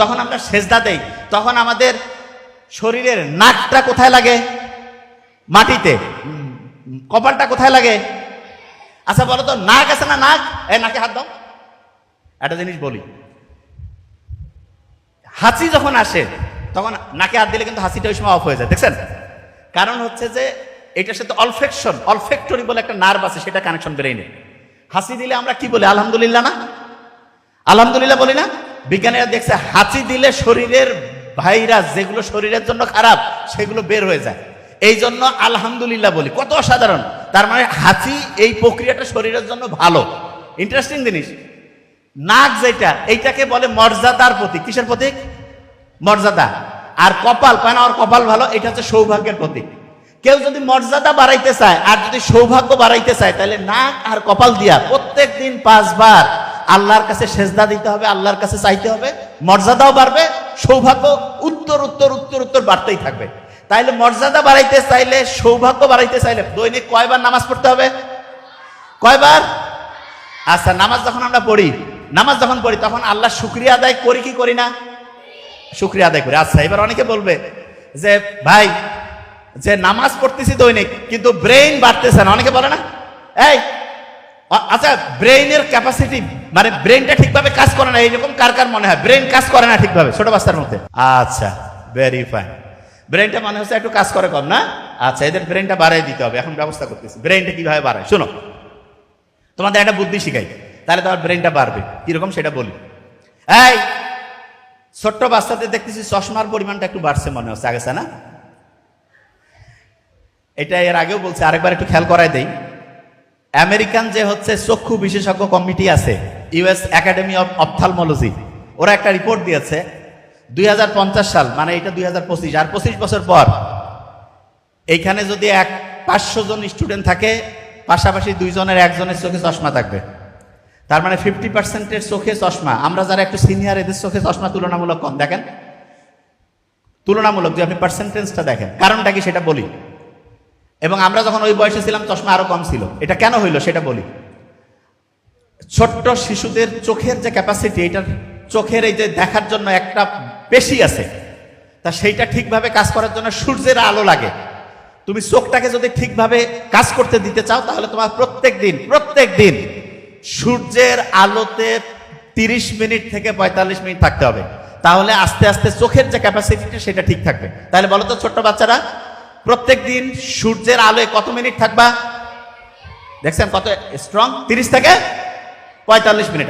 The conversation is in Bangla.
যখন আমরা সেজদা দেই তখন আমাদের শরীরের নাকটা কোথায় লাগে? মাটিতে। কপালটা কোথায় লাগে? আচ্ছা বলো তো, নাক আছে না? নাক, নাকে হাত দাও। একটা জিনিস বলি, হাঁচি যখন আসে তখন নাকে হাত দিলে কিন্তু হাসিটা ওই সময় অফ হয়ে যায়, দেখছেন? কারণ হচ্ছে যে এটার সাথে অলফেক্টরি বলে একটা নার্ভ আছে, সেটা কানেকশন ব্রেইনে। হাসি দিলে আমরা কি বলি? আলহামদুলিল্লাহ না? আলহামদুলিল্লাহ বলি না? বিজ্ঞানীরা দেখছে হাঁচি দিলে শরীরের ভাইরাস যেগুলো শরীরের জন্য খারাপ সেগুলো বের হয়ে যায়, এই জন্য আলহামদুলিল্লাহ বলি। কত অসাধারণ! তার মানে হাঁচি এই প্রক্রিয়াটা শরীরের জন্য ভালো। ইন্টারেস্টিং জিনিস। নাক যেটা, এইটাকে বলে মর্যাদার প্রতীক। কিসের প্রতীক? মর্যাদা। আর কপাল, পায় না ওর কপাল ভালো, এটা হচ্ছে সৌভাগ্যের প্রতীক। কেউ যদি মর্যাদা বাড়াইতে চায় আর যদি সৌভাগ্য বাড়াইতে চায়, তাহলে নাক আর কপাল দিয়া প্রত্যেক দিন 5 বার আল্লাহর কাছে সেজদা দিতে হবে, আল্লাহর কাছে চাইতে হবে। মর্যাদাও বাড়বে, সৌভাগ্য উত্তর উত্তর উত্তর উত্তর বাড়তেই থাকবে। তাইলে মর্যাদা বাড়াইতে চাইলে, সৌভাগ্য বাড়াইতে চাইলে দৈনিক কয়বার নামাজ পড়তে হবে? কয়বার? আচ্ছা, নামাজ যখন আমরা পড়ি, তখন আল্লাহ শুকরিয়া আদায় করি কি করি না? শুকরিয়া আদায় করি। আচ্ছা, এবার অনেকে বলবে যে ভাই, যে নামাজ পড়তেছি দৈনিক কিন্তু ব্রেইন বাড়তেছে না, অনেকে বলে না? আচ্ছা, ব্রেইনের ক্যাপাসিটি মানে ব্রেইনটা ঠিকভাবে কাজ করে না, এইরকম কার কার মনে হয় ব্রেইন কাজ করে না ঠিকভাবে ছোট বাচ্চার মধ্যে? আচ্ছা, ভেরি ফাইন। ব্রেইনটা মনে হচ্ছে একটু কাজ করে কম না? আচ্ছা, এদের ব্রেইনটা বাড়াই দিতে হবে, এখন ব্যবস্থা করতেছি। ব্রেইনটা কিভাবে বাড়ায় শোনো, তোমাদের একটা বুদ্ধি শিখাই, তাহলে তোমার ব্রেইনটা বাড়বে। কিরকম সেটা বলি। ছোট্ট বাচ্চাদের দেখতেছি চশমার পরিমাণটা একটু বাড়ছে মনে হচ্ছে, আগেছে না? এটা এর আগেও বলছে, আরেকবার একটু খেয়াল করাই দেই। আমেরিকান যে হচ্ছে চক্ষু বিশেষজ্ঞ কমিটি আছে, ইউএস একাডেমি অফ অপথালমোলজি, ওরা একটা রিপোর্ট দিয়েছে 2050 সাল, মানে এটা 2025, আর 25 বছর পর এইখানে যদি 500 জন স্টুডেন্ট থাকে, পাশাপাশি 2 জনের 1 জনের চোখে চশমা থাকবে। তার মানে 50%-এর চোখে চশমা। আমরা যারা একটু সিনিয়র, এদের চোখে চশমা তুলনামূলক কম। দেখেন, তুলনামূলক, যে আপনি পার্সেন্টেজটা দেখেন, কারণটা কি সেটা বলি। এবং আমরা যখন ওই বয়সে ছিলাম চশমা আরো কম ছিল। এটা কেন হইল সেটা বলি। ছোট্ট শিশুদের চোখের যে ক্যাপাসিটি, এটার চোখের এই যে দেখার জন্য একটা পেশি আছে, তা সেইটা ঠিকভাবে কাজ করার জন্য সূর্যের আলো লাগে। তুমি চোখটাকে যদি ঠিকভাবে কাজ করতে দিতে চাও, তাহলে তোমার প্রত্যেক দিন সূর্যের আলোতে 30 মিনিট থেকে 45 মিনিট থাকতে হবে। তাহলে আস্তে আস্তে চোখের যে ক্যাপাসিটিটা সেটা ঠিক থাকবে। তাহলে বলো তো ছোট্ট বাচ্চারা, প্রত্যেক দিন সূর্যের আলোয় কত মিনিট থাকবা? দেখছেন কত স্ট্রং? 30 থেকে 45 মিনিট।